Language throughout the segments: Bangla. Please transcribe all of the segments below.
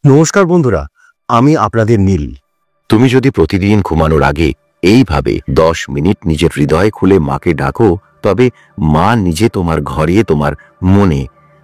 নমস্কার বন্ধুরা, আমি আপনাদের নীল। তুমি যদি প্রতিদিন ঘুমানোর আগে এইভাবে 10 মিনিট নিজের হৃদয় খুলে মাকে ডাকো, তবে মা নিজে তোমার ঘরে, তোমার মনে,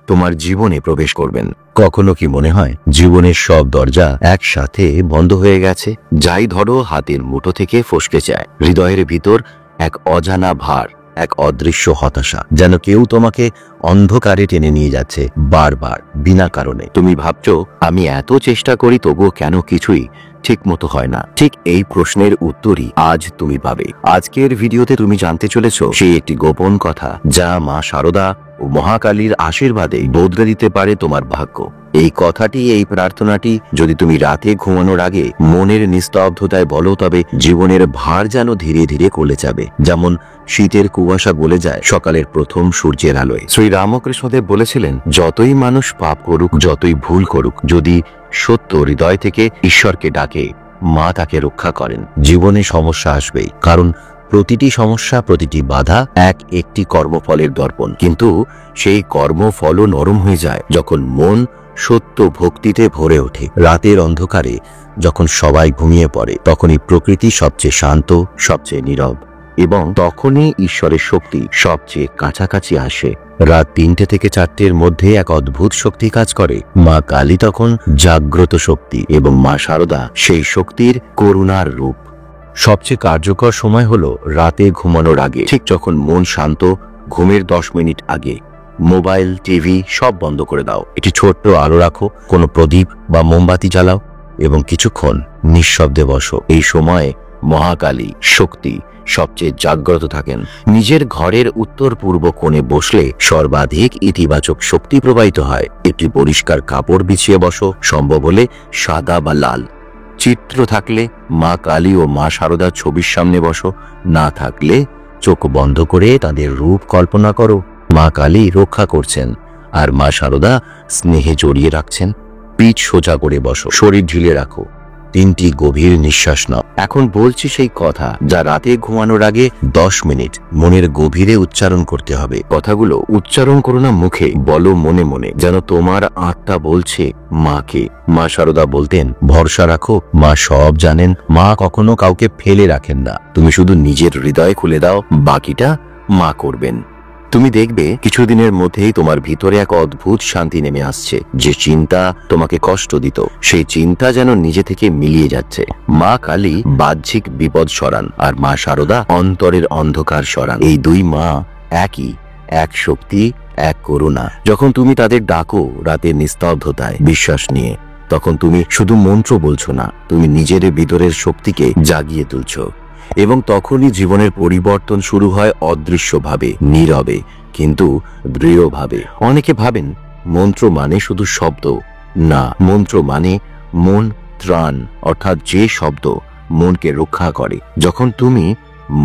তোমার জীবনে প্রবেশ করবেন। কখনো কি মনে হয় জীবনের সব দরজা একসাথে বন্ধ হয়ে গেছে? যাই ধরো হাতের মুঠো থেকে ফসকে যায়। হৃদয়ের ভিতর এক অজানা ভার, এক অদৃশ্য হতাশা, যেন কেউ তোমাকে অন্ধকারে টেনে নিয়ে যাচ্ছে বারবার বিনা কারণে। তুমি ভাবছো, আমি এত চেষ্টা করি তবুও কেন কিছুই ঠিক মতো হয় না? ঠিক এই প্রশ্নের উত্তরই আজ তুমি পাবে। আজকের ভিডিওতে তুমি জানতে চলেছো সেই একটি গোপন কথা যা মা শারদা ও মহাকালীর আশীর্বাদে বদলে দিতে পারে তোমার ভাগ্য। এই কথাটি, এই প্রার্থনাটি যদি তুমি রাতে ঘুমানোর আগে মনের নিস্তব্ধতায় বলো, তবে জীবনের ভার যেন ধীরে ধীরে কমে যাবে, যেমন শীতের কুয়াশা গলে যায় সকালের প্রথম সূর্যের আলোয়। শ্রী রামকৃষ্ণদেব বলেছিলেন, যতই মানুষ পাপ করুক, যতই ভুল করুক, যদি সত্য হৃদয় থেকে ঈশ্বরকে ডাকে, মা তাকে রক্ষা করেন। জীবনে সমস্যা আসবেই, কারণ প্রতিটি সমস্যা, প্রতিটি বাধা একটি কর্মফলের দর্পণ। কিন্তু সেই কর্মফলও নরম হয়ে যায় যখন মন সত্য ভক্তিতে ভরে ওঠে। রাতের অন্ধকারে যখন সবাই ঘুমিয়ে পড়ে, তখনই প্রকৃতি সবচেয়ে শান্ত, সবচেয়ে নীরব, এবং তখনই ঈশ্বরের শক্তি সবচেয়ে কাছাকাছি আসে। রাত 3টে থেকে 4টের মধ্যে এক অদ্ভুত শক্তি কাজ করে। মা কালী তখন জাগ্রত শক্তি, এবং মা শারদা সেই শক্তির করুণার রূপ। সবচেয়ে কার্যকর সময় হলো রাতে ঘুমানোর আগে, ঠিক যখন মন শান্ত, ঘুমের 10 মিনিট আগে মোবাইল, টিভি সব বন্ধ করে দাও। একটি ছোট্ট আলো রাখো, কোনো প্রদীপ বা মোমবাতি জ্বালাও এবং কিছুক্ষণ নিঃশব্দে বসো। এই সময়ে মহাকালী শক্তি সবচেয়ে জাগ্রত থাকেন। নিজের ঘরের উত্তর পূর্ব কোণে বসলে সর্বাধিক ইতিবাচক শক্তি প্রবাহিত হয়। একটি পরিষ্কার কাপড় বিছিয়ে বসো, সম্ভব হলে সাদা বা লাল। চিত্র থাকলে মা কালী ও মা শারদার ছবির সামনে বসো, না থাকলে চোখ বন্ধ করে তাদের রূপ কল্পনা করো। মা কালী রক্ষা করছেন আর মা শারদা স্নেহে জড়িয়ে রাখছেন। পিঠ সোজা করে বসো, শরীর ঢিলে রাখো, 3টি গভীর নিঃশ্বাস নাও। এখন বলছি সেই কথা যা রাতে ঘুমানোর আগে 10 মিনিট মনের গভীরে উচ্চারণ করতে হবে। কথাগুলো উচ্চারণ করো না মুখে, বলো মনে মনে, যেন তোমার আত্মা বলছে মাকে। মা শারদা বলতেন, ভরসা রাখো, মা সব জানেন, মা কখনো কাউকে ফেলে রাখেন না। তুমি শুধু নিজের হৃদয় খুলে দাও, বাকিটা মা করবেন। তুমি দেখবে কিছুদিনের মধ্যেই তোমার ভিতরে এক অদ্ভুত শান্তি নেমে আসছে। যে চিন্তা তোমাকে কষ্ট দিত, সেই চিন্তা যেন নিজে থেকে মিলিয়ে যাচ্ছে। মা কালী বাহ্যিক বিপদ সরান, আর মা শারদা অন্তরের অন্ধকার সরান। এই দুই মা একই, এক শক্তি, এক করুণা। যখন তুমি তাদের ডাকো রাতের নিস্তব্ধতায় বিশ্বাস নিয়ে, তখন তুমি শুধু মন্ত্র বলছো না, তুমি নিজের ভিতরের শক্তিকে জাগিয়ে তুলছো। এবং তখনই জীবনের পরিবর্তন শুরু হয়, অদৃশ্যভাবে, নীরবে, কিন্তু দৃঢ়ভাবে। অনেকে ভাবেন মন্ত্র মানে শুধু শব্দ। না, মন্ত্র মানে মন ত্রাণ, অর্থাৎ যে শব্দ মনকে রক্ষা করে। যখন তুমি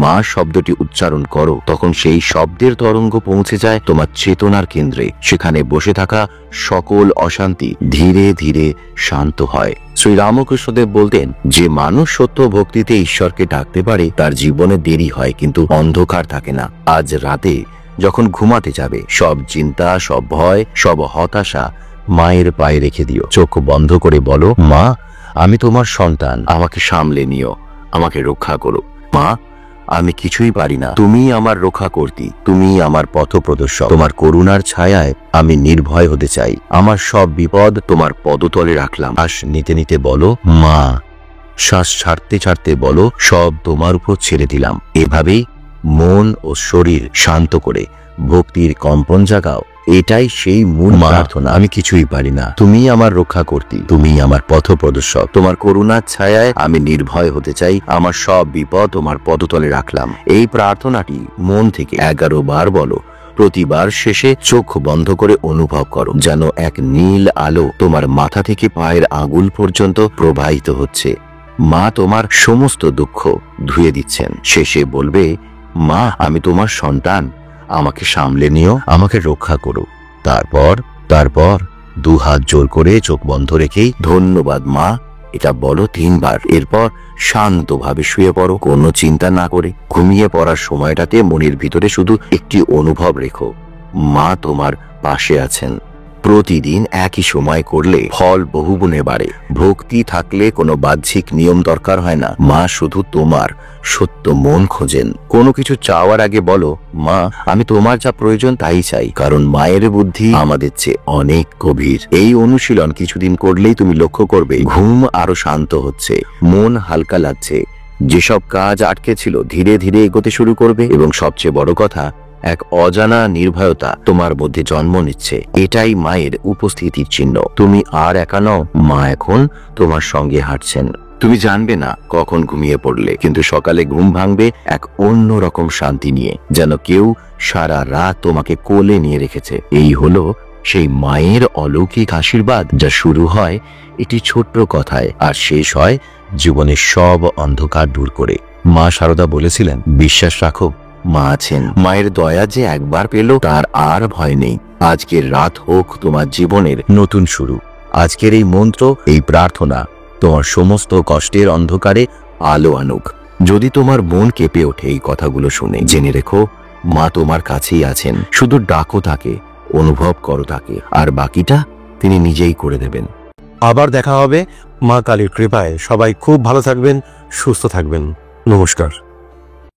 মা শব্দটি উচ্চারণ করো, তখন সেই শব্দের তরঙ্গ পৌঁছে যায় তোমার চেতনার কেন্দ্রে। সেখানে বসে থাকা সকল অশান্তি ধীরে ধীরে শান্ত হয়। শ্রী রামকৃষ্ণদেব বলতেন, যে মানুষ সত্য ভক্তিতে ঈশ্বরকে ডাকতে পারে, তার জীবনে দেরি হয় কিন্তু অন্ধকার থাকে না। আজ রাতে যখন ঘুমাতে যাবে, সব চিন্তা, সব ভয়, সব হতাশা মায়ের পায়ে রেখে দিও। চোখ বন্ধ করে বলো, মা আমি তোমার সন্তান, আমাকে সামলে নিও, আমাকে রক্ষা করো। মা আমি কিছুই পারি না, তুমি আমার রক্ষা করতি, তুমি আমার পথপ্রদর্শক। তোমার করুণার ছায়ায় আমি নির্ভয় হতে চাই। আমার সব বিপদ তোমার পদতলে রাখলাম। শ্বাস নিতে নিতে বলো, মা। শ্বাস ছাড়তে ছাড়তে বলো, সব তোমার উপর ছেড়ে দিলাম। এভাবেই মন ও শরীর শান্ত করে ভক্তির কম্পন জাগাও। এটাই সেই মূল প্রার্থনা। আমি কিছুই পারি না, তুমি আমার রক্ষা করতি, তুমি আমার পথপ্রদর্শক। তোমার করুণার ছায়ায় আমি নির্ভয় হতে চাই। আমার সব বিপদ তোমার পদতলে রাখলাম। এই প্রার্থনাটি মন থেকে 11 বার বলো। প্রতিবার শেষে চোখ বন্ধ করে অনুভব করো, যেন এক নীল আলো তোমার মাথা থেকে পায়ের আঙুল পর্যন্ত প্রবাহিত হচ্ছে। মা তোমার সমস্ত দুঃখ ধুয়ে দিচ্ছেন। শেষে বলবে, মা আমি তোমার সন্তান, আমাকে সামলে নিও, আমাকে রক্ষা করো। তারপর 2 হাত জোর করে চোখ বন্ধ রেখেই ধন্যবাদ মা এটা বলো 3 বার। এরপর শান্তভাবে শুয়ে পড়ো, কোনো চিন্তা না করে। ঘুমিয়ে পড়ার সময়টাতে মনের ভিতরে শুধু একটি অনুভব রেখো, মা তোমার পাশে আছেন, প্রতিদিন একই সময় করলে ফল বহুগুণে বাড়ে। ভক্তি থাকলে কোনো বাহ্যিক নিয়ম দরকার হয় না। মা শুধু তোমার সত্য মন খোঁজেন। কোনো কিছু চাওয়ার আগে বলো, মা আমি তোমার যা প্রয়োজন তাই চাই, কারণ মায়ের বুদ্ধি আমাদের চেয়ে অনেক গভীর। এই অনুশীলন কিছুদিন করলেই তুমি লক্ষ্য করবে ঘুম আরো শান্ত হচ্ছে, মন হালকা লাগছে, যেসব কাজ আটকে ছিল ধীরে ধীরে এগোতে শুরু করবে, এবং সবচেয়ে বড় কথা, এক অজানা নির্ভয়তা তোমার মধ্যে জন্ম নিচ্ছে। এটাই মায়ের উপস্থিতির চিহ্ন। তুমি আর একা নও, মা এখন তোমার সঙ্গে হাঁটছেন। তুমি জানবে না কখন ঘুমিয়ে পড়লে, কিন্তু সকালে ঘুম ভাঙবে এক অন্য রকম শান্তি নিয়ে, যেন কেউ সারা রাত তোমাকে কোলে নিয়ে রেখেছে। এই হলো সেই মায়ের অলৌকিক আশীর্বাদ, যা শুরু হয় এটি ছোট্ট কথায় আর শেষ হয় জীবনের সব অন্ধকার দূর করে। মা শারদা বলেছিলেন, বিশ্বাস রাখো, মা আছেন। মায়ের দয়া যে একবার পেল তার আর ভয় নেই। আজকের রাত হোক তোমার জীবনের নতুন শুরু। আজকের এই মন্ত্র, এই প্রার্থনা তোমার সমস্ত কষ্টের অন্ধকারে আলো আনুক। যদি তোমার মন কেঁপে ওঠে এই কথাগুলো শুনে, জেনে রেখো মা তোমার কাছেই আছেন। শুধু ডাকো তাকে, অনুভব করো তাকে, আর বাকিটা তিনি নিজেই করে দেবেন। আবার দেখা হবে। মা কালীর কৃপায় সবাই খুব ভালো থাকবেন, সুস্থ থাকবেন। নমস্কার।